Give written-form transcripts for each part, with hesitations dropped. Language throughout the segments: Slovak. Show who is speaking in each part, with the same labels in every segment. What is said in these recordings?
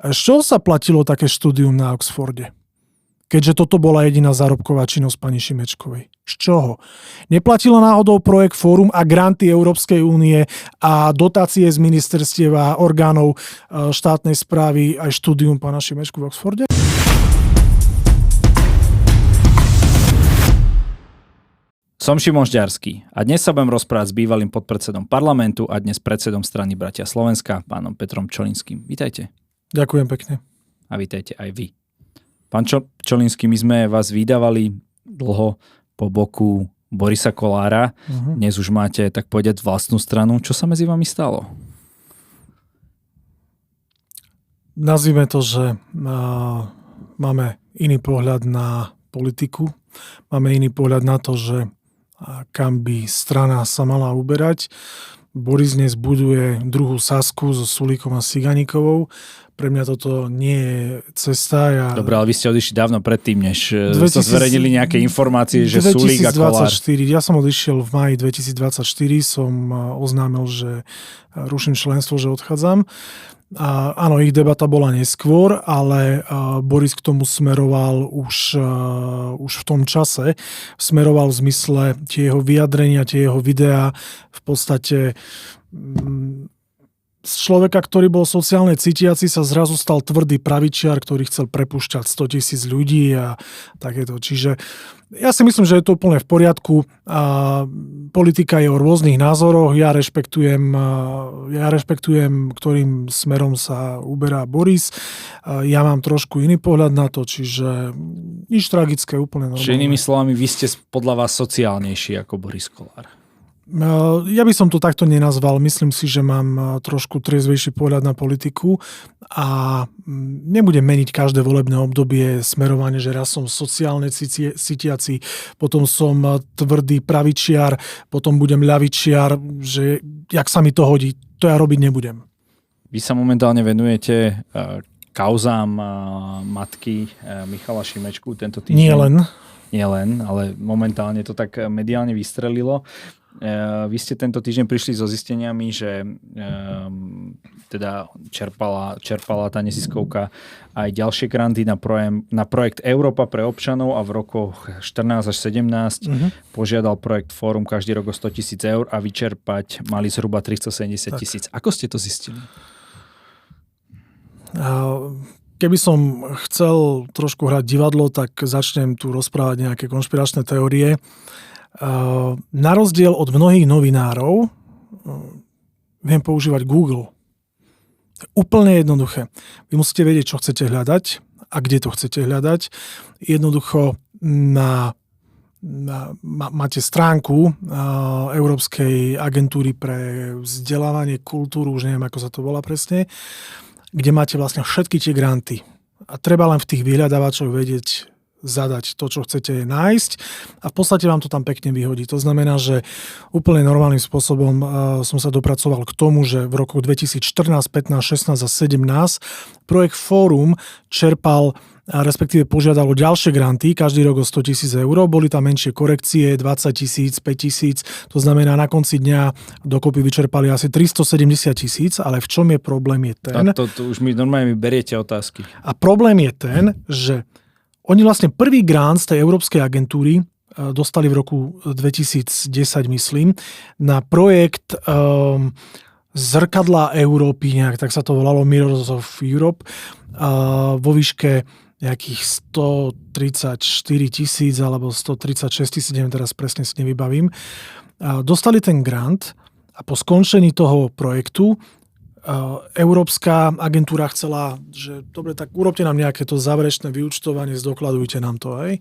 Speaker 1: Z čoho sa platilo také štúdium na Oxforde? Keďže toto bola jediná zárobková činnosť pani Šimečkovej. Z čoho? Neplatila náhodou projekt Fórum a granty Európskej únie a dotácie z ministerstiev a orgánov štátnej správy aj štúdium pána Šimečku v Oxforde?
Speaker 2: Som Šimon Žďarský a dnes sa budem rozprávať s bývalým podpredsedom parlamentu a dnes predsedom strany Bratia Slovenska, pánom Petrom Čolinským. Vítajte.
Speaker 1: Ďakujem pekne.
Speaker 2: A vítajte aj vy. Pán Čolinský, my sme vás vydávali dlho po boku Borisa Kollára. Dnes už máte, tak povedať, vlastnú stranu. Čo sa medzi vami stalo?
Speaker 1: Nazvime to, že máme iný pohľad na politiku. Máme iný pohľad na to, že kam by strana sa mala uberať. Boris dnes buduje druhú Sasku so Sulíkom a Ciganíkovou. Pre mňa toto nie je cesta.
Speaker 2: Dobre, ale vy ste odišli dávno predtým, než sa zverejnili nejaké informácie, že Sulík a Kollár.
Speaker 1: Ja som odišiel v máji 2024, som oznámil, že ruším členstvo, že odchádzam. A áno, ich debata bola neskôr, ale Boris k tomu smeroval už v tom čase. Smeroval v zmysle tie jeho vyjadrenia, tie jeho videá v podstate z človeka, ktorý bol sociálne cítiaci, sa zrazu stal tvrdý pravičiar, ktorý chcel prepúšťať 100 000 ľudí a takéto. Čiže ja si myslím, že je to úplne v poriadku. Politika je o rôznych názoroch. Ja rešpektujem, ktorým smerom sa uberá Boris. Ja mám trošku iný pohľad na to, čiže nič tragické, úplne normálne.
Speaker 2: Čiže inými slovami, vy ste podľa vás sociálnejší ako Boris Kollár.
Speaker 1: Ja by som to takto nenazval. Myslím si, že mám trošku triezvejší pohľad na politiku a nebudem meniť každé volebné obdobie smerovanie, že raz som sociálne cítiaci, potom som tvrdý pravičiar, potom budem ľavičiar, že jak sa mi to hodí, to ja robiť nebudem.
Speaker 2: Vy sa momentálne venujete kauzám matky Michala Šimečku tento týždeň. Nie len, ale momentálne to tak mediálne vystrelilo. Vy ste tento týždeň prišli so zisteniami, že teda čerpala tá neziskovka aj ďalšie granty na projekt Európa pre občanov a v rokoch 14 až 17 požiadal projekt Fórum každý rok o 100 000 eur a vyčerpať mali zhruba 370 000. Ako ste to zistili?
Speaker 1: Keby som chcel trošku hrať divadlo, tak začnem tu rozprávať nejaké konšpiračné teórie. Na rozdiel od mnohých novinárov viem používať Google. Úplne jednoduché. Vy musíte vedieť, čo chcete hľadať a kde to chcete hľadať. Jednoducho máte stránku Európskej agentúry pre vzdelávanie, kultúru, už neviem, ako sa to volá presne, kde máte vlastne všetky tie granty. A treba len v tých vyhľadávačoch vedieť zadať to, čo chcete nájsť a v podstate vám to tam pekne vyhodí. To znamená, že úplne normálnym spôsobom som sa dopracoval k tomu, že v rokoch 2014, 15, 16 a 17 projekt Fórum čerpal respektíve požiadal o ďalšie granty, každý rok o 100 000 eur. Boli tam menšie korekcie, 20 000, 5 000. To znamená, na konci dňa dokopy vyčerpali asi 370 000, ale v čom je problém je ten...
Speaker 2: To už normálne mi beriete otázky.
Speaker 1: A problém je ten, že oni vlastne prvý grant z tej Európskej agentúry dostali v roku 2010, myslím, na projekt Zrkadlá Európy, nejak tak sa to volalo, Mirrors of Europe, vo výške nejakých 134 000 alebo 136 000, neviem teraz presne si nevybavím. Dostali ten grant a po skončení toho projektu Európska agentúra chcela, že dobre, tak urobte nám nejaké to záverečné vyúčtovanie, zdokladujte nám to, hej.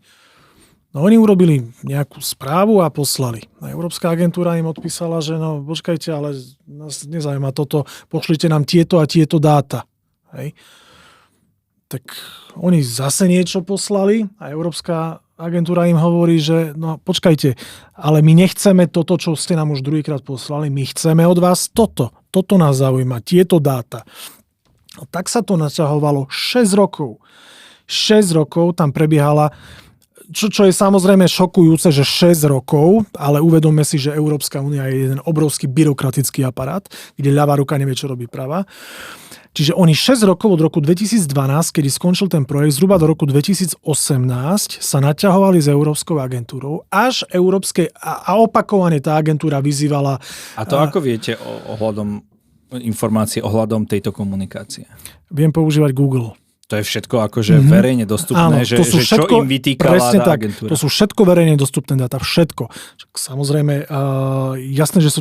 Speaker 1: No oni urobili nejakú správu a poslali. A Európska agentúra im odpísala, že no počkajte, ale nás nezaujíma toto, pošlite nám tieto a tieto dáta, hej. Tak oni zase niečo poslali a Európska agentúra im hovorí, že no počkajte, ale my nechceme toto, čo ste nám už druhýkrát poslali, my chceme od vás toto. Toto nás zaujíma, tieto dáta. No, tak sa to naťahovalo 6 rokov. 6 rokov tam prebiehala, čo je samozrejme šokujúce, že 6 rokov, ale uvedomme si, že Európska únia je jeden obrovský byrokratický aparát, kde ľavá ruka nevie, čo robí pravá. Čiže oni 6 rokov od roku 2012, kedy skončil ten projekt, zhruba do roku 2018 sa naťahovali s Európskou agentúrou, až Európskej a opakovane tá agentúra vyzývala.
Speaker 2: A to ako viete ohľadom informácie ohľadom tejto komunikácie?
Speaker 1: Viem používať Google.
Speaker 2: To je všetko akože verejne dostupné,
Speaker 1: Áno,
Speaker 2: že
Speaker 1: všetko,
Speaker 2: čo im vytýkala tá agentúra.
Speaker 1: To sú všetko verejne dostupné dáta, všetko. Samozrejme, jasné, že sú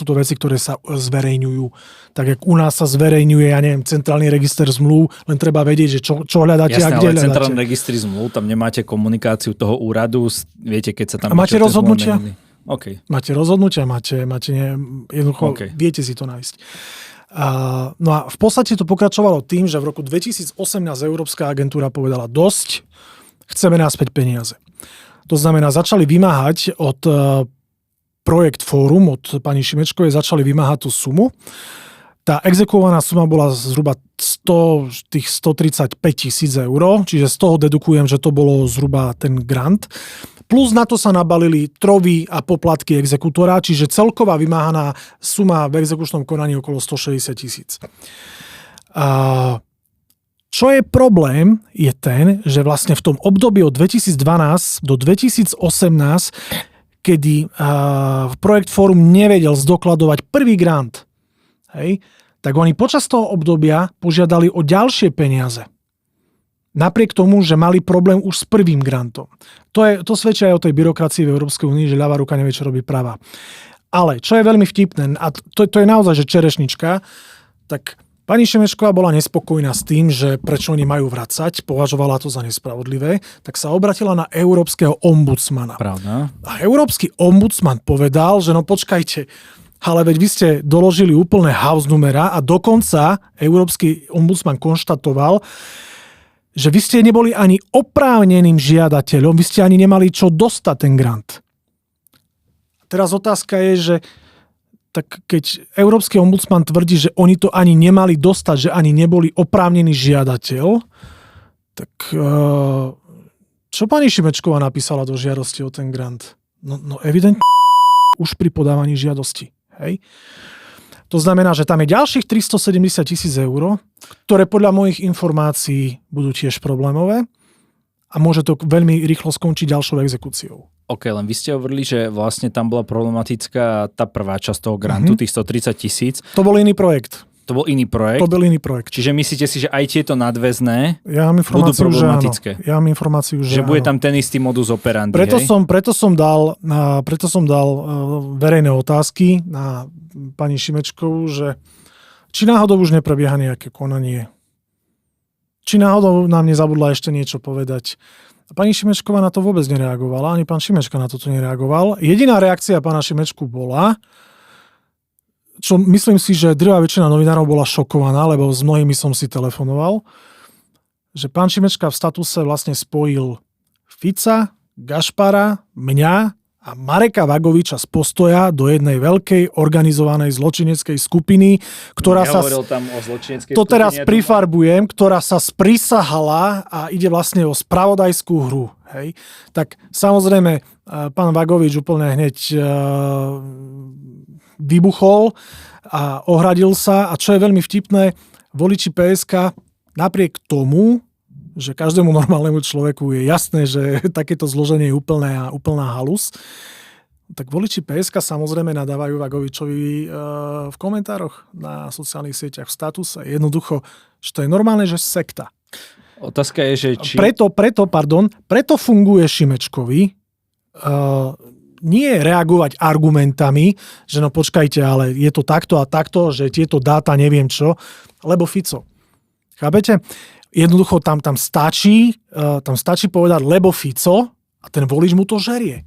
Speaker 1: to veci, ktoré sa zverejňujú. Tak jak u nás sa zverejňuje, ja neviem, centrálny register zmluv, len treba vedieť, že čo hľadáte a kde hľadáte.
Speaker 2: Centrálny registri zmluv, tam nemáte komunikáciu toho úradu, viete, keď sa tam...
Speaker 1: A máte rozhodnutia?
Speaker 2: Okay.
Speaker 1: Máte rozhodnutia, jednoducho, viete si to nájsť. No a v podstate to pokračovalo tým, že v roku 2018 Európska agentúra povedala dosť, chceme naspäť peniaze. To znamená, začali vymáhať od Projekt Fórum, od pani Šimečkovej, začali vymáhať tú sumu. Tá exekuovaná suma bola zhruba 135 000 eur, čiže z toho dedukujem, že to bolo zhruba ten grant. Plus na to sa nabalili trovy a poplatky exekútora, čiže celková vymáhaná suma v exekučnom konaní okolo 160 000. Čo je problém, je ten, že vlastne v tom období od 2012 do 2018, kedy Projekt Fórum nevedel zdokladovať prvý grant, tak oni počas toho obdobia požiadali o ďalšie peniaze. Napriek tomu, že mali problém už s prvým grantom. To svedčí aj o tej byrokracii v Európskej únii, že ľavá ruka nevie, čo robí pravá. Ale čo je veľmi vtipné, a to je naozaj, že čerešnička, tak pani Šimečková bola nespokojná s tým, že prečo oni majú vracať, považovala to za nespravodlivé, tak sa obratila na európskeho ombudsmana.
Speaker 2: Pravda.
Speaker 1: A európsky ombudsman povedal, že no počkajte, ale veď vy ste doložili úplné house numera a dokonca európsky ombudsman konštatoval, že vy ste neboli ani oprávneným žiadateľom, vy ste ani nemali čo dostať ten grant. Teraz otázka je, že tak keď európsky ombudsman tvrdí, že oni to ani nemali dostať, že ani neboli oprávnený žiadateľ, tak čo pani Šimečková napísala do žiadosti o ten grant? No evidentne už pri podávaní žiadosti. Hej? To znamená, že tam je ďalších 370 000 eur, ktoré podľa mojich informácií budú tiež problémové a môže to veľmi rýchlo skončiť ďalšou exekúciou.
Speaker 2: OK, len vy ste hovorili, že vlastne tam bola problematická tá prvá časť toho grantu, tých 130 000.
Speaker 1: To bol iný projekt.
Speaker 2: To bol iný projekt? Čiže myslíte si, že aj tieto nadväzné budú problematické?
Speaker 1: Ja mám informáciu, že
Speaker 2: áno. Že bude tam ten istý modus operandi,
Speaker 1: Preto som dal verejné otázky na pani Šimečkovú, že či náhodou už neprebieha nejaké konanie. Či náhodou nám nezabudla ešte niečo povedať. A pani Šimečková na to vôbec nereagovala, ani pán Šimečka na toto nereagoval. Jediná reakcia pána Šimečku bola, čo myslím si, že drvá väčšina novinárov bola šokovaná, lebo s mnohými som si telefonoval, že pán Šimečka v statuse vlastne spojil Fica, Gašpara, mňa a Mareka Vagoviča z Postoja do jednej veľkej organizovanej zločineckej skupiny, ktorá sa...
Speaker 2: Tam o zločineckej
Speaker 1: to teraz prifarbujem, ktorá sa sprisahala a ide vlastne o spravodajskú hru. Hej? Tak samozrejme, pán Vagovič úplne hneď vybuchol a ohradil sa. A čo je veľmi vtipné, voliči PSK napriek tomu, že každému normálnemu človeku je jasné, že takéto zloženie je úplná halus, tak voliči PSK samozrejme nadávajú Vagovičovi v komentároch na sociálnych sieťach, v statuse. Jednoducho, že to je normálne, že sekta.
Speaker 2: Otázka je, že či...
Speaker 1: Preto funguje Šimečkovi nie reagovať argumentami, že no počkajte, ale je to takto a takto, že tieto dáta neviem čo, lebo Fico. Chápete? Jednoducho tam stačí povedať lebo Fico a ten volič mu to žerie.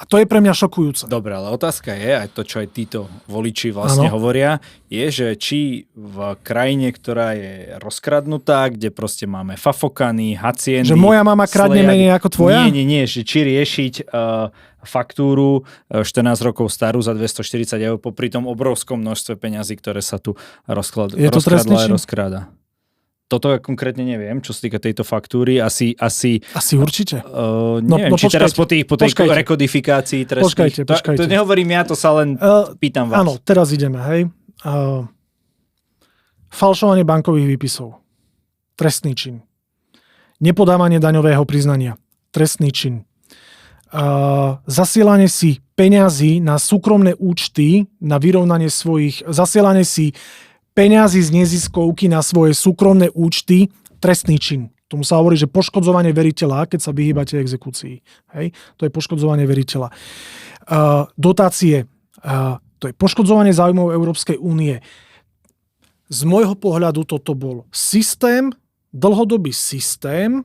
Speaker 1: A to je pre mňa šokujúce.
Speaker 2: Dobre, ale otázka je, aj to, čo aj títo voliči vlastne hovoria, je, že či v krajine, ktorá je rozkradnutá, kde proste máme fafokany, haciendy...
Speaker 1: Že moja mama kradne menej ako tvoja?
Speaker 2: Nie, že či riešiť faktúru 14 rokov starú za 240 eur popri tom obrovskom množstve peňazí, ktoré sa tu rozkradla a rozkráda. Toto ja konkrétne neviem, čo sa týka tejto faktúry. Asi
Speaker 1: určite.
Speaker 2: Neviem, či teraz po tej rekodifikácii trestných...
Speaker 1: Počkajte.
Speaker 2: To nehovorím ja, to sa len pýtam vás.
Speaker 1: Áno, teraz ideme, hej. Falšovanie bankových výpisov. Trestný čin. Nepodávanie daňového priznania. Trestný čin. Zasielanie si peňazí na súkromné účty, na vyrovnanie svojich, zasielanie si peňazí z neziskovky na svoje súkromné účty, trestný čin. Tomu sa hovorí, že poškodzovanie veriteľa, keď sa vyhýbate exekúcii. Hej? To je poškodzovanie veriteľa. Dotácie, to je poškodzovanie záujmov Európskej únie. Z môjho pohľadu toto bol systém, dlhodobý systém,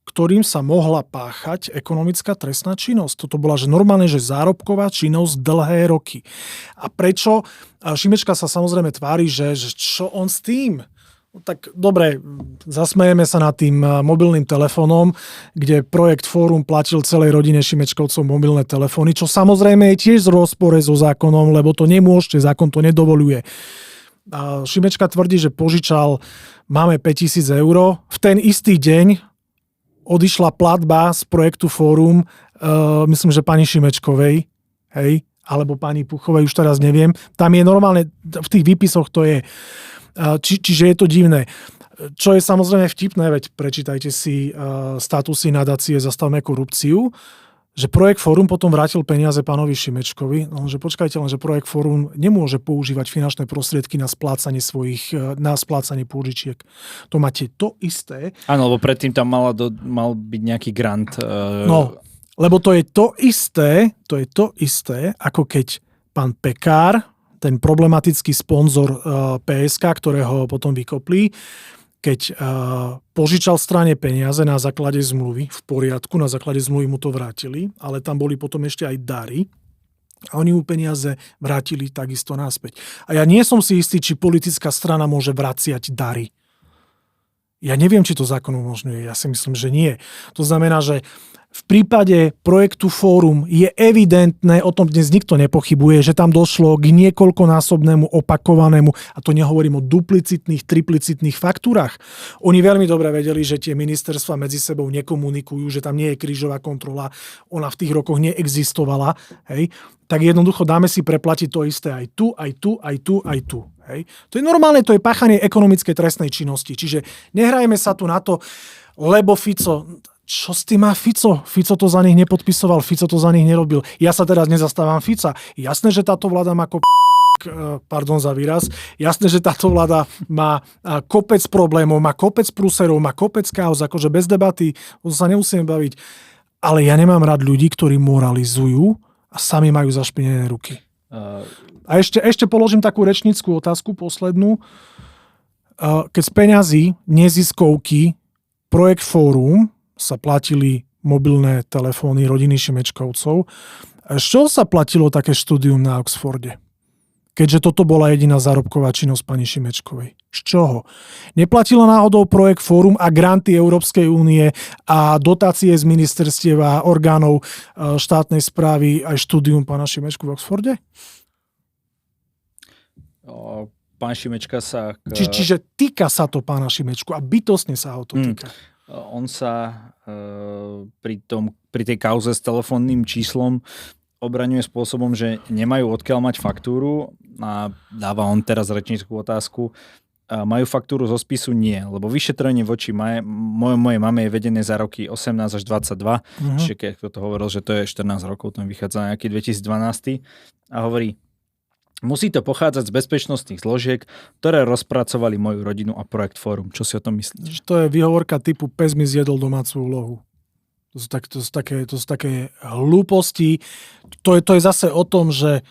Speaker 1: ktorým sa mohla páchať ekonomická trestná činnosť. Toto bola že normálne, že zárobková činnosť dlhé roky. A prečo? Šimečka sa samozrejme tvári, že čo on s tým? No tak dobre, zasmejeme sa nad tým mobilným telefónom, kde projekt Fórum platil celej rodine Šimečkovcov mobilné telefóny, čo samozrejme je tiež v rozpore so zákonom, lebo to nemôžete, zákon to nedovoľuje. A Šimečka tvrdí, že požičal, máme 5 000 eur. V ten istý deň odišla platba z projektu Fórum, myslím, že pani Šimečkovej, hej, alebo pani Puchovej, už teraz neviem. Tam je normálne, v tých výpisoch to je. Čiže je to divné. Čo je samozrejme vtipné, veď prečítajte si statusy nadácie Zastavme korupciu, že projekt Fórum potom vrátil peniaze pánovi Šimečkovi, no, že počkajte len, že projekt Fórum nemôže používať finančné prostriedky na splácanie pôžičiek. To máte to isté.
Speaker 2: Áno, lebo predtým tam mal byť nejaký grant.
Speaker 1: No, lebo to je to isté, ako keď pán Pekár, ten problematický sponzor PSK, ktorého potom vykopli, keď požičal strane peniaze na základe zmluvy, v poriadku, na základe zmluvy mu to vrátili, ale tam boli potom ešte aj dary a oni mu peniaze vrátili takisto naspäť. A ja nie som si istý, či politická strana môže vraciať dary. Ja neviem, či to zákon umožňuje. Ja si myslím, že nie. To znamená, že v prípade projektu Fórum je evidentné, o tom dnes nikto nepochybuje, že tam došlo k niekoľkonásobnému opakovanému, a to nehovorím o duplicitných, triplicitných faktúrach. Oni veľmi dobre vedeli, že tie ministerstva medzi sebou nekomunikujú, že tam nie je krížová kontrola, ona v tých rokoch neexistovala, hej. Tak jednoducho dáme si preplatiť to isté aj tu, aj tu, aj tu, aj tu. Hej. To je normálne, to je páchanie ekonomickej trestnej činnosti. Čiže nehrajeme sa tu na to, lebo Fico... Čo s tým má Fico? Fico to za nich nepodpisoval, Fico to za nich nerobil. Ja sa teraz nezastávam Fica. Jasné, že táto vláda má pardon za výraz, jasné, že táto vláda má kopec problémov, má kopec prúserov, má kopec kauz, akože bez debaty, o to sa nemusíme baviť. Ale ja nemám rád ľudí, ktorí moralizujú a sami majú zašpinené ruky. A ešte položím takú rečníckú otázku, poslednú. Keď z peňazí neziskovky projekt Fórum sa platili mobilné telefóny rodiny Šimečkovcov. Z čoho sa platilo také štúdium na Oxforde? Keďže toto bola jediná zárobková činnosť pani Šimečkovej. Z čoho? Neplatilo náhodou projekt Fórum a granty Európskej únie a dotácie z ministerstiev a orgánov štátnej správy aj štúdium pána Šimečku v Oxforde?
Speaker 2: Pán Šimečka sa...
Speaker 1: Čiže týka sa to pána Šimečku a bytostne sa ho to týka.
Speaker 2: On sa pri tej kauze s telefónnym číslom obraňuje spôsobom, že nemajú odkiaľ mať faktúru a dáva on teraz rečníckú otázku. Majú faktúru zo spisu? Nie, lebo vyšetrenie voči mojej mame je vedené za roky 18 až 22, čiže keď to hovoril, že to je 14 rokov, tam vychádza nejaký 2012 a hovorí, musí to pochádzať z bezpečnostných zložiek, ktoré rozpracovali moju rodinu a projekt Fórum. Čo si o tom myslíš?
Speaker 1: To je výhovorka typu pes mi zjedol domácu úlohu. To sú také hlúposti. To je zase o tom, že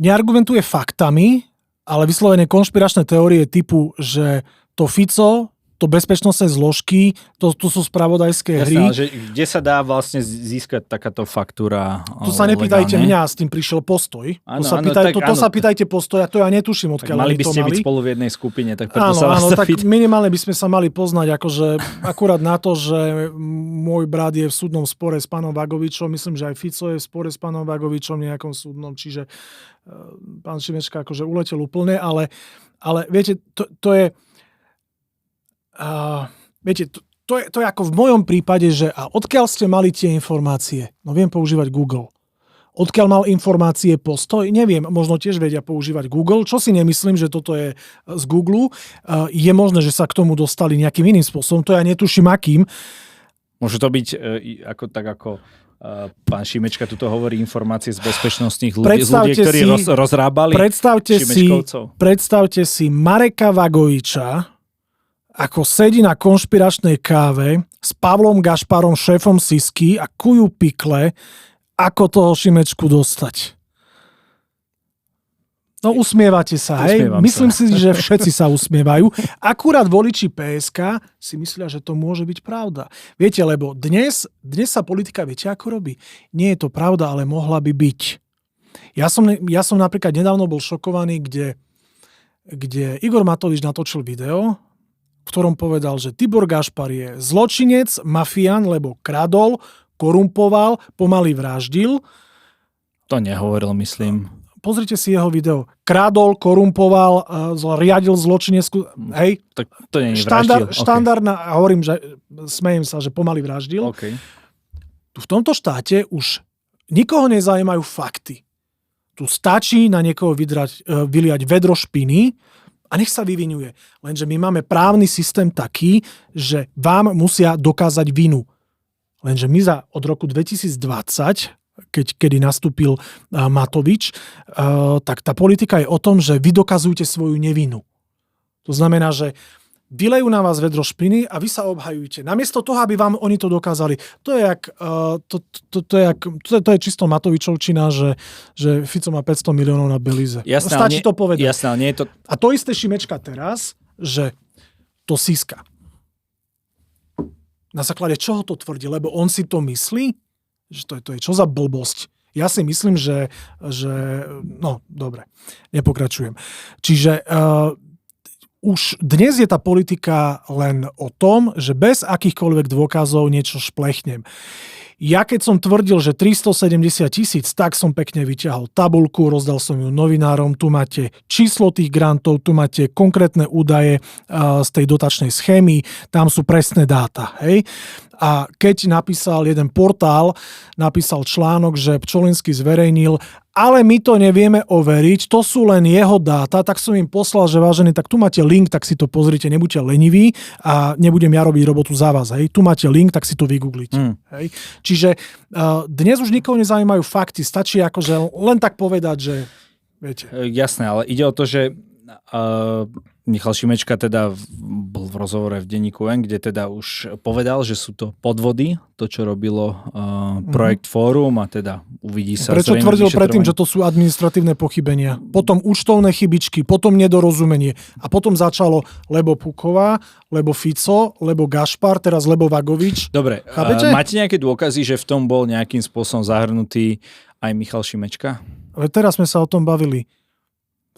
Speaker 1: neargumentuje faktami, ale vyslovene konšpiračné teórie typu, že to Fico, to bezpečnostné zložky, to sú spravodajské hry.
Speaker 2: Jasné, že kde sa dá vlastne získať takáto faktúra?
Speaker 1: To sa nepýtajte mňa, s tým prišiel Postoj. To sa pýtajte Postoja, to ja netuším, odkiaľ
Speaker 2: mali by ste byť spolu v jednej skupine, tak preto
Speaker 1: tak minimálne by sme sa mali poznať, akože akurát na to, že môj brat je v súdnom spore s pánom Vagovičom, myslím, že aj Fico je v spore s pánom Vagovičom v nejakom súdnom, čiže pán Šimečka akože uletel úplne, ale viete, to je to je ako v mojom prípade, že a odkiaľ ste mali tie informácie? No viem používať Google. Odkiaľ mal informácie Postoj? Neviem, možno tiež vedia používať Google, čo si nemyslím, že toto je z Google. Je možné, že sa k tomu dostali nejakým iným spôsobom, to ja netuším akým.
Speaker 2: Môže to byť ako pán Šimečka tuto hovorí informácie z bezpečnostných ľudí, ktorí rozrábali Šimečkovcov.
Speaker 1: Predstavte si Mareka Vagoviča, ako sedí na konšpiračnej káve s Pavlom Gašparom, šéfom Sisky a kujú pikle, ako toho Šimečku dostať. No usmievate sa, hej? Myslím si, že všetci sa usmievajú. Akurát voliči PSK si myslia, že to môže byť pravda. Viete, lebo dnes sa politika, viete, ako robí? Nie je to pravda, ale mohla by byť. Ja som napríklad nedávno bol šokovaný, kde Igor Matovič natočil video, v ktorom povedal, že Tibor Gašpar je zločinec, mafián, lebo kradol, korumpoval, pomaly vraždil.
Speaker 2: To nehovoril, myslím.
Speaker 1: Pozrite si jeho video. Kradol, korumpoval, riadil zločineckú... Hej.
Speaker 2: Tak to nie je vraždil.
Speaker 1: Štandardná, a hovorím, že smejem sa, že pomaly vraždil.
Speaker 2: Okay.
Speaker 1: Tu v tomto štáte už nikoho nezajímajú fakty. Tu stačí na niekoho vyliať vedro špiny a nech sa vyvinuje. Lenže my máme právny systém taký, že vám musia dokázať vinu. Lenže my od roku 2020, kedy nastúpil Matovič, tak tá politika je o tom, že vy dokazujete svoju nevinu. To znamená, že vylejú na vás vedro špiny a vy sa obhajujete. Namiesto toho, aby vám oni to dokázali. To je čisto Matovičovčina, že Fico má 500 miliónov na Belize.
Speaker 2: Jasné,
Speaker 1: stačí to povedať.
Speaker 2: Jasné, nie je to...
Speaker 1: A to isté Šimečka teraz, že to Siska. Na základe čoho to tvrdí? Lebo on si to myslí? Že to je čo za blbosť? Ja si myslím, že no, dobre, nepokračujem. Čiže už dnes je tá politika len o tom, že bez akýchkoľvek dôkazov niečo šplechnem. Ja keď som tvrdil, že 370 000, tak som pekne vyťahol tabuľku, rozdal som ju novinárom, tu máte číslo tých grantov, tu máte konkrétne údaje z tej dotačnej schémy, tam sú presné dáta. Hej? A keď napísal jeden portál, napísal článok, že Pčolinský zverejnil, ale my to nevieme overiť, to sú len jeho dáta, tak som im poslal, že vážený, tak tu máte link, tak si to pozrite, nebuďte leniví a nebudem ja robiť robotu za vás. Hej. Tu máte link, tak si to vygooglite. Hej. Čiže dnes už nikoho nezaujímajú fakty, stačí akože len tak povedať, že viete.
Speaker 2: Jasné, ale ide o to, že Michal Šimečka teda bol v rozhovore v denníku N, kde teda už povedal, že sú to podvody, to čo robilo projekt Fórum a teda uvidí sa.
Speaker 1: Prečo tvrdil predtým, že to sú administratívne pochybenia? Potom účtovné chybičky, potom nedorozumenie a potom začalo lebo Puková, lebo Fico, lebo Gašpar, teraz lebo Vagovič.
Speaker 2: Dobre, máte nejaké dôkazy, že v tom bol nejakým spôsobom zahrnutý aj Michal Šimečka?
Speaker 1: Ale teraz sme sa o tom bavili.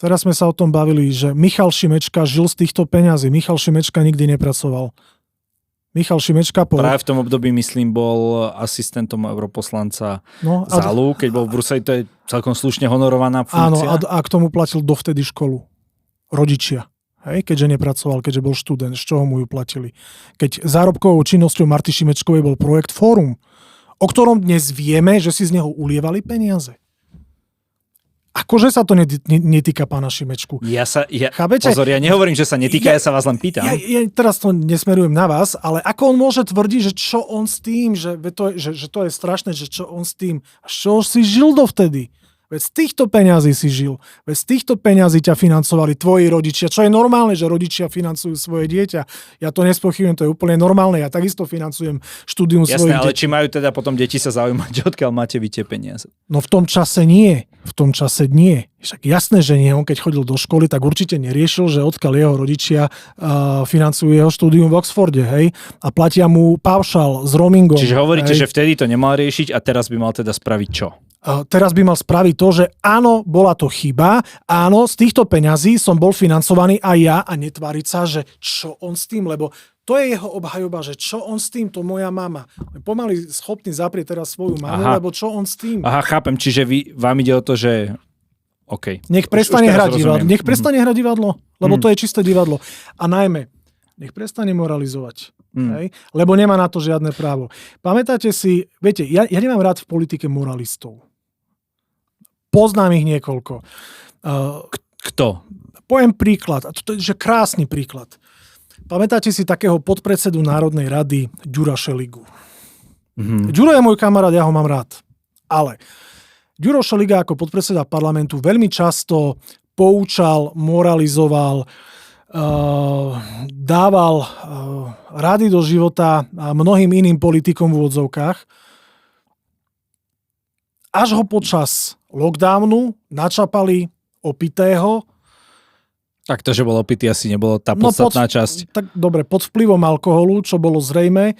Speaker 1: Že Michal Šimečka žil z týchto peňazí. Michal Šimečka nikdy nepracoval. Michal Šimečka
Speaker 2: práve v tom období, myslím, bol asistentom europoslanca Zálu, keď bol v Bruseli, to je celkom slušne honorovaná funkcia.
Speaker 1: Áno, a k tomu platil dovtedy školu. Rodičia. Hej, keďže nepracoval, keďže bol študent, z čoho mu ju platili. Keď zárobkovou činnosťou Marty Šimečkovej bol projekt Fórum, o ktorom dnes vieme, že si z neho ulievali peniaze. Akože sa to netýka pána Šimečku.
Speaker 2: Pozor, ja nehovorím, že sa netýka, ja sa vás len pýtam.
Speaker 1: Ja teraz to nesmerujem na vás, ale ako on môže tvrdiť, že čo on s tým, že to je strašné, že čo on s tým, a čo si žil dovtedy? Veď z týchto peňazí si žil. Veď z týchto peňazí ťa financovali tvoji rodičia. Čo je normálne, že rodičia financujú svoje dieťa. Ja to nespochybňujem, to je úplne normálne. Ja takisto financujem štúdium svojich detí.
Speaker 2: Jasné, ale či majú teda potom deti sa zaujímať, odkiaľ máte vy tie peniaze?
Speaker 1: No v tom čase nie. Však jasné, že nie. On keď chodil do školy, tak určite neriešil, že odkiaľ jeho rodičia financujú jeho štúdium v Oxforde, hej? A platia mu paušal s roamingom.
Speaker 2: Čiže hovoríte, že vtedy to nemal riešiť a teraz by mal teda spraviť čo?
Speaker 1: Teraz by mal spraviť to, že áno, bola to chyba, áno, z týchto peňazí som bol financovaný aj ja a netváriť sa, že čo on s tým, lebo to je jeho obhajoba, že čo on s tým, to moja mama. Pomaly schopný zaprieť teraz svoju mamu, lebo čo on s tým.
Speaker 2: Aha, chápem, čiže vám ide o to, že OK.
Speaker 1: Nech prestane hrať divadlo, lebo to je čisté divadlo. A najmä, nech prestane moralizovať. Hej? Lebo nemá na to žiadne právo. Pamätáte si, viete, ja nemám rád v politike moralistov. Poznám ich niekoľko.
Speaker 2: Kto?
Speaker 1: Poviem príklad, a to je že krásny príklad. Pamätáte si takého podpredsedu Národnej rady Ďura Šeligu? Ďuro je môj kamarát, ja ho mám rád. Ale Ďuro Šeliga ako podpredseda parlamentu veľmi často poučal, moralizoval, dával rady do života mnohým iným politikom v úvodzovkách. Až ho počas lockdownu načapali opitého.
Speaker 2: Tak to, že bol opitý, asi nebolo tá podstatná časť.
Speaker 1: Tak dobre, pod vplyvom alkoholu, čo bolo zrejme,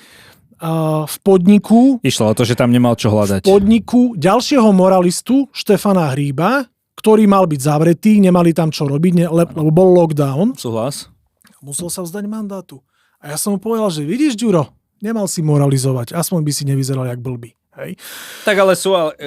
Speaker 1: v podniku.
Speaker 2: Išlo o to, že tam nemal čo hľadať.
Speaker 1: V podniku ďalšieho moralistu, Štefana Hríba, ktorý mal byť zavretý, nemali tam čo robiť, lebo bol lockdown.
Speaker 2: Súhlas.
Speaker 1: Musel sa vzdať mandátu. A ja som mu povedal, že vidíš, Ďuro, nemal si moralizovať, aspoň by si nevyzeral jak blbý. Hej.
Speaker 2: Tak ale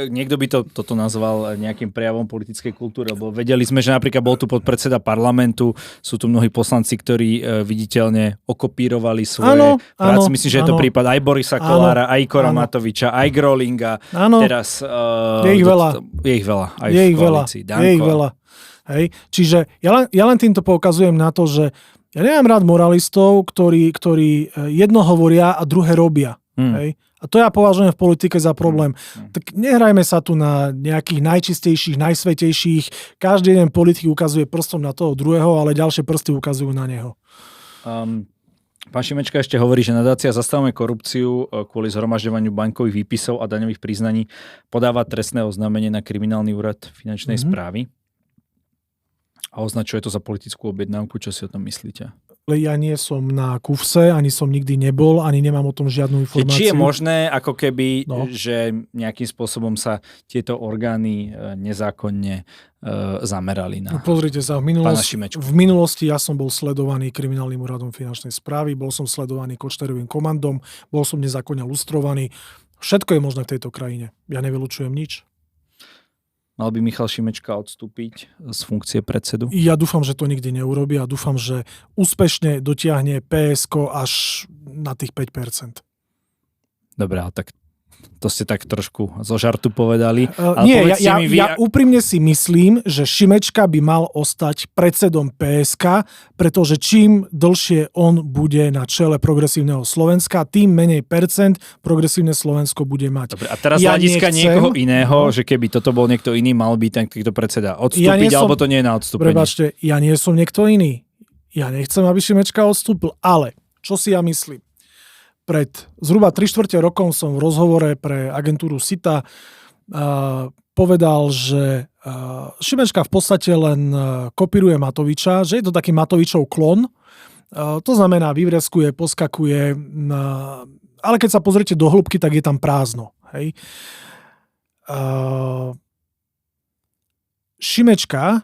Speaker 2: niekto by toto nazval nejakým prejavom politickej kultúry, lebo vedeli sme, že napríklad bol tu podpredseda parlamentu, sú tu mnohí poslanci, ktorí viditeľne okopírovali svoje práce. Myslím, že je to prípad aj Borisa Kollára, aj Igora Matoviča, aj Grolinga. Teraz
Speaker 1: je ich veľa.
Speaker 2: Je ich veľa. Aj
Speaker 1: je
Speaker 2: v
Speaker 1: ich
Speaker 2: koalícii.
Speaker 1: veľa. Je ich veľa. Hej. Čiže ja len týmto poukazujem na to, že ja nemám rád moralistov, ktorí jedno hovoria a druhé robia. Hej. A to ja považujem v politike za problém. Tak nehrajme sa tu na nejakých najčistejších, najsvetejších. Každý jeden politik ukazuje prstom na toho druhého, ale ďalšie prsty ukazujú na neho.
Speaker 2: Pán Šimečka ešte hovorí, že nadácia Zastavme korupciu kvôli zhromažďovaniu bankových výpisov a daňových priznaní podáva trestné oznámenie na Kriminálny úrad finančnej správy a označuje to za politickú objednávku. Čo si o tom myslíte?
Speaker 1: Ja nie som na KUFSE, ani som nikdy nebol, ani nemám o tom žiadnu informáciu.
Speaker 2: Či je možné, ako keby, že nejakým spôsobom sa tieto orgány nezákonne zamerali na
Speaker 1: Pozrite sa,
Speaker 2: pána Šimečku.
Speaker 1: V minulosti ja som bol sledovaný Kriminálnym úradom finančnej správy, bol som sledovaný Kočnerovým komandom, bol som nezákonne lustrovaný. Všetko je možné v tejto krajine. Ja nevylučujem nič.
Speaker 2: Mal by Michal Šimečka odstúpiť z funkcie predsedu?
Speaker 1: Ja dúfam, že to nikdy neurobí a dúfam, že úspešne dotiahne PSK až na tých 5%.
Speaker 2: Dobre, ale tak to ste tak trošku zo žartu povedali.
Speaker 1: Nie, ja úprimne si myslím, že Šimečka by mal ostať predsedom PSK, pretože čím dlhšie on bude na čele Progresívneho Slovenska, tým menej percent Progresívne Slovensko bude mať.
Speaker 2: Dobre, a teraz hľadiska niekoho iného, že keby toto bol niekto iný, mal by takýto predseda odstúpiť, alebo to nie je na odstúpenie?
Speaker 1: Prepáčte, ja nie som niekto iný. Ja nechcem, aby Šimečka odstúpil, ale čo si ja myslím? Pred zhruba 3/4 rokom som v rozhovore pre agentúru SITA povedal, že Šimečka v podstate len kopíruje Matoviča, že je to taký Matovičov klon. To znamená, vyvreskuje, poskakuje, ale keď sa pozriete do hĺbky, tak je tam prázdno. Hej. Šimečka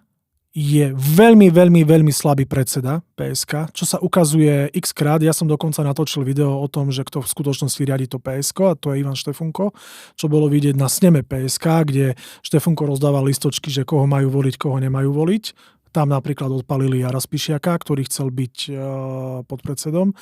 Speaker 1: je veľmi, veľmi, veľmi slabý predseda PSK, čo sa ukazuje x-krát. Ja som dokonca natočil video o tom, že kto v skutočnosti riadi to PSK, a to je Ivan Štefunko, čo bolo vidieť na sneme PSK, kde Štefunko rozdával listočky, že koho majú voliť, koho nemajú voliť. Tam napríklad odpalili Jara Spišiaka, ktorý chcel byť podpredsedom.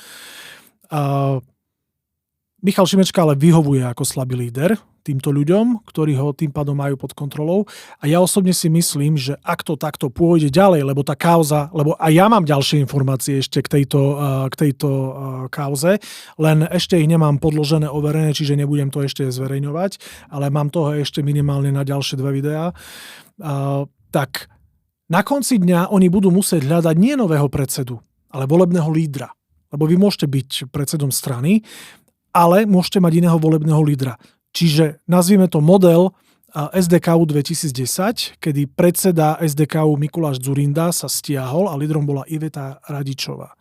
Speaker 1: Michal Šimečka ale vyhovuje ako slabý líder týmto ľuďom, ktorí ho tým pádom majú pod kontrolou. A ja osobne si myslím, že ak to takto pôjde ďalej, lebo tá kauza, lebo aj ja mám ďalšie informácie ešte k tejto kauze, len ešte ich nemám podložené, overené, čiže nebudem to ešte zverejňovať, ale mám toho ešte minimálne na ďalšie 2 videá. Tak na konci dňa oni budú musieť hľadať nie nového predsedu, ale volebného lídra. Lebo vy môžete byť predsedom strany, ale môžete mať iného volebného lídra. Čiže nazvime to model SDKU 2010, kedy predseda SDKU Mikuláš Dzurinda sa stiahol a lídrom bola Iveta Radičová.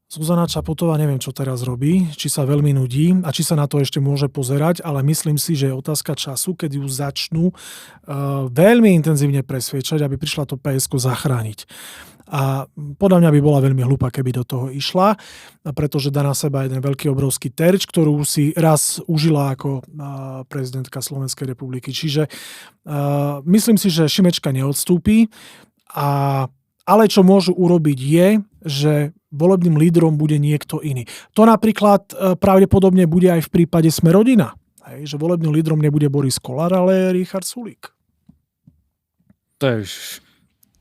Speaker 1: Zuzana Čaputová neviem, čo teraz robí, či sa veľmi nudí a či sa na to ešte môže pozerať, ale myslím si, že je otázka času, kedy ju začnú veľmi intenzívne presviečať, aby prišla to PSK zachrániť. A podľa mňa by bola veľmi hlúpa, keby do toho išla, pretože dá na seba jeden veľký obrovský terč, ktorú si raz užila ako prezidentka Slovenskej republiky. Čiže myslím si, že Šimečka neodstúpi, ale čo môžu urobiť je, že volebným lídrom bude niekto iný. To napríklad pravdepodobne bude aj v prípade Sme rodina. Hej, že volebným lídrom nebude Boris Kollár, ale Richard Sulík.
Speaker 2: To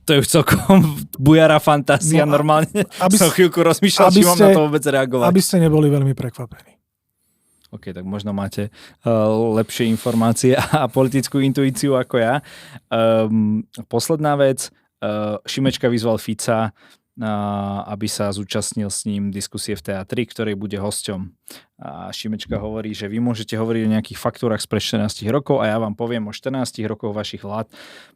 Speaker 2: je už celkom bujará fantázia, normálne. Som chvíľku rozmýšľal, či mám na to vôbec reagovať.
Speaker 1: Aby ste neboli veľmi prekvapení.
Speaker 2: OK, tak možno máte lepšie informácie a politickú intuíciu ako ja. Posledná vec. Šimečka vyzval Fica, aby sa zúčastnil s ním diskusie v teatri, ktorej bude hosťom. A Šimečka hovorí, že vy môžete hovoriť o nejakých faktúrach spred 14 rokov a ja vám poviem o 14 rokoch vašich vlád,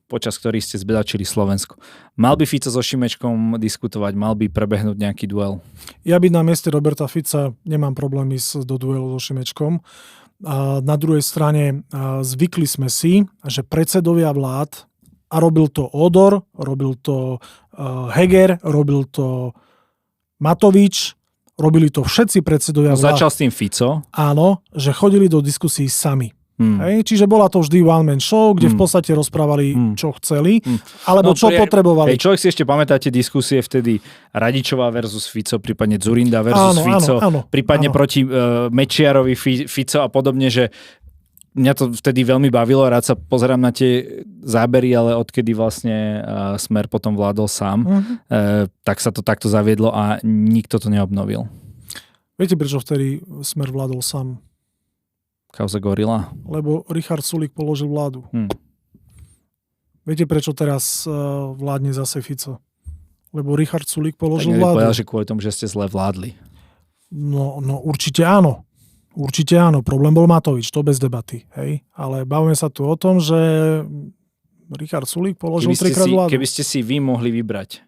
Speaker 2: počas ktorých ste zbedačili Slovensku. Mal by Fico so Šimečkom diskutovať? Mal by prebehnúť nejaký duel?
Speaker 1: Ja byť na mieste Roberta Fica nemám problém ísť do duelu so Šimečkom. A na druhej strane zvykli sme si, že predsedovia vlád, a robil to Odor, robil to Heger, robil to Matovič, robili to všetci predsedovia vlád.
Speaker 2: Začal s tým Fico.
Speaker 1: Áno, že chodili do diskusí sami. Hej, čiže bola to vždy one-man show, kde v podstate rozprávali, čo chceli, alebo čo potrebovali.
Speaker 2: Človek si ešte pamätáte diskusie vtedy Radičová versus Fico, prípadne Dzurinda versus Fico, prípadne proti Mečiarovi Fico a podobne, že mňa to vtedy veľmi bavilo, rád sa pozerám na tie zábery, ale odkedy vlastne Smer potom vládol sám, tak sa to takto zaviedlo a nikto to neobnovil.
Speaker 1: Viete, prečo vtedy Smer vládol sám?
Speaker 2: Kauza Gorila?
Speaker 1: Lebo Richard Sulík položil vládu. Viete, prečo teraz vládne zase Fico? Lebo Richard Sulík položil vládu.
Speaker 2: Tak povedal, že kvôli tomu, že ste zle vládli.
Speaker 1: No určite áno. Určite áno, problém bol Matovič, to bez debaty. Hej? Ale bavíme sa tu o tom, že Richard Sulík položil 3-krát vládu.
Speaker 2: Keby ste si vy mohli vybrať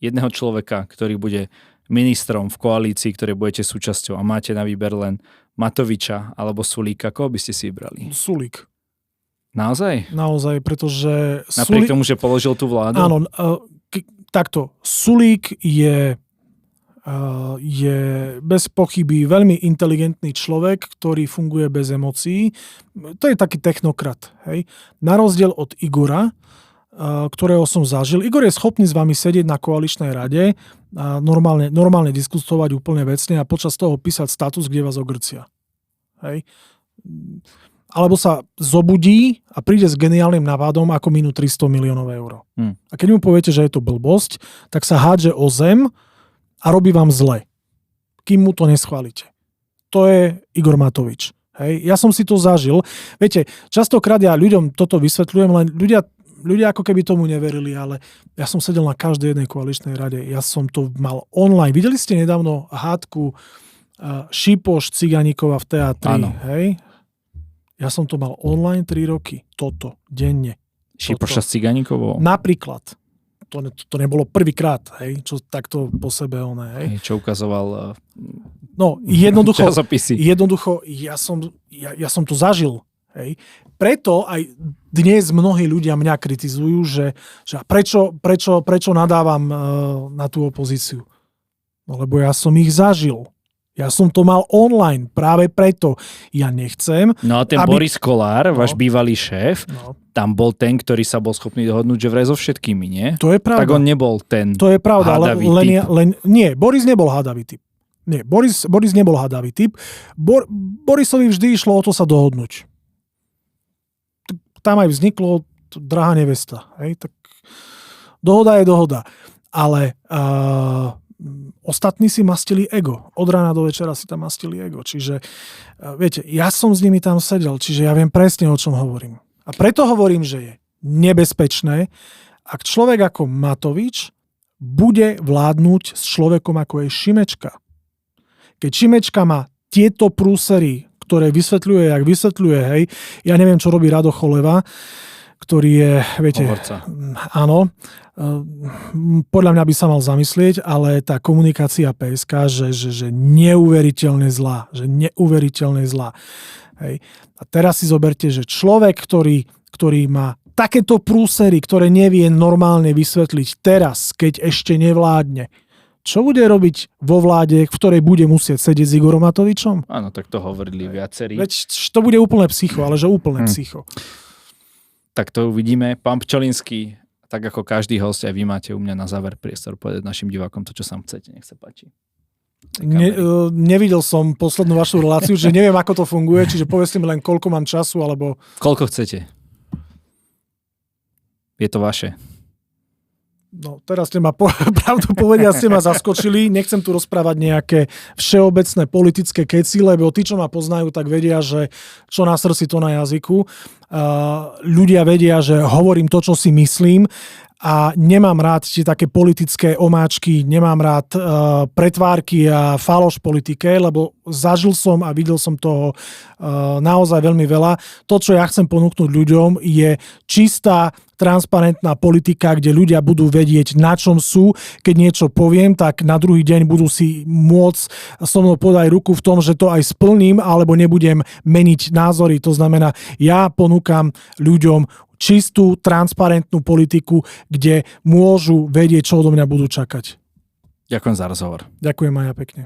Speaker 2: jedného človeka, ktorý bude ministrom v koalícii, ktorej budete súčasťou a máte na výber len Matoviča alebo Sulíka, koho by ste si vybrali?
Speaker 1: Sulík.
Speaker 2: Naozaj?
Speaker 1: Naozaj, pretože...
Speaker 2: Napriek tomu, že položil tú vládu?
Speaker 1: Áno, takto. Sulík je bez pochyby veľmi inteligentný človek, ktorý funguje bez emócií. To je taký technokrat. Hej? Na rozdiel od Igora, ktorého som zažil. Igor je schopný s vami sedieť na koaličnej rade a normálne diskutovať úplne vecne a počas toho písať status, kde vás ogrcia. Hej? Alebo sa zobudí a príde s geniálnym navádom, ako minú 300 miliónov eur. A keď mu poviete, že je to blbosť, tak sa hádže o zem a robí vám zle, kým mu to neschválite. To je Igor Matovič. Hej? Ja som si to zažil. Viete, častokrát ja ľuďom toto vysvetľujem, len ľudia ako keby tomu neverili, ale ja som sedel na každej jednej koaličnej rade. Ja som to mal online. Videli ste nedávno hádku Šipoš Ciganíková v teatri?
Speaker 2: Áno.
Speaker 1: Hej? Ja som to mal online 3 roky. Toto, denne.
Speaker 2: Šipoša s Ciganíkovou?
Speaker 1: Napríklad. To nebolo prvýkrát, hej, čo takto po sebe oné, hej.
Speaker 2: Čo ukazoval
Speaker 1: časopisy. Jednoducho, ja som to zažil, hej. Preto aj dnes mnohí ľudia mňa kritizujú, že prečo nadávam na tú opozíciu. No lebo ja som ich zažil. Ja som to mal online, práve preto. Ja nechcem...
Speaker 2: No a ten Boris Kollár, váš bývalý šéf, tam bol ten, ktorý sa bol schopný dohodnúť, že vraj so všetkými, nie?
Speaker 1: To je pravda.
Speaker 2: Tak on nebol ten
Speaker 1: to je pravda,
Speaker 2: hádavý typ.
Speaker 1: Nie, Boris nebol hádavý typ. Nie, Boris nebol hádavý typ. Borisovi vždy išlo o to sa dohodnúť. Tam aj vzniklo drahá nevesta. Hej? Tak dohoda je dohoda. Ale... ostatní si mastili ego. Od rána do večera si tam mastili ego. Čiže, viete, ja som s nimi tam sedel, čiže ja viem presne, o čom hovorím. A preto hovorím, že je nebezpečné, ak človek ako Matovič bude vládnuť s človekom, ako je Šimečka. Keď Šimečka má tieto prúsery, ktoré vysvetľuje, jak vysvetľuje, hej, ja neviem, čo robí Rado Choleva, ktorý je, viete,
Speaker 2: Hovorca.
Speaker 1: Áno, podľa mňa by sa mal zamyslieť, ale tá komunikácia PSK, že neuveriteľne zlá, Hej. A teraz si zoberte, že človek, ktorý má takéto prúsery, ktoré nevie normálne vysvetliť teraz, keď ešte nevládne, čo bude robiť vo vláde, v ktorej bude musieť sedieť s Igorom Matovičom?
Speaker 2: Áno, tak to hovorili viacerí.
Speaker 1: Veď to bude úplne psycho, ale že úplne psycho.
Speaker 2: Tak to uvidíme. Pán Pčolinský, tak ako každý host, aj vy máte u mňa na záver priestor povedať našim divákom to, čo sám chcete. Nech sa páči.
Speaker 1: Nevidel som poslednú vašu reláciu, že neviem, ako to funguje, čiže povedzte mi len, koľko mám času, alebo...
Speaker 2: Koľko chcete. Je to vaše.
Speaker 1: No, teraz ste ma, pravdu povedia, ste ma zaskočili. Nechcem tu rozprávať nejaké všeobecné politické keci, lebo tí, čo ma poznajú, tak vedia, že čo na srdci, to na jazyku. Ľudia vedia, že hovorím to, čo si myslím, a nemám rád tie také politické omáčky, nemám rád pretvárky a faloš politike, lebo zažil som a videl som toho naozaj veľmi veľa. To, čo ja chcem ponúknuť ľuďom, je čistá, transparentná politika, kde ľudia budú vedieť, na čom sú. Keď niečo poviem, tak na druhý deň budú si môcť so mnou podať ruku v tom, že to aj splním, alebo nebudem meniť názory. To znamená, ja ponúkam ľuďom čistú, transparentnú politiku, kde môžu vedieť, čo odo mňa budú čakať.
Speaker 2: Ďakujem za rozhovor.
Speaker 1: Ďakujem aj ja pekne.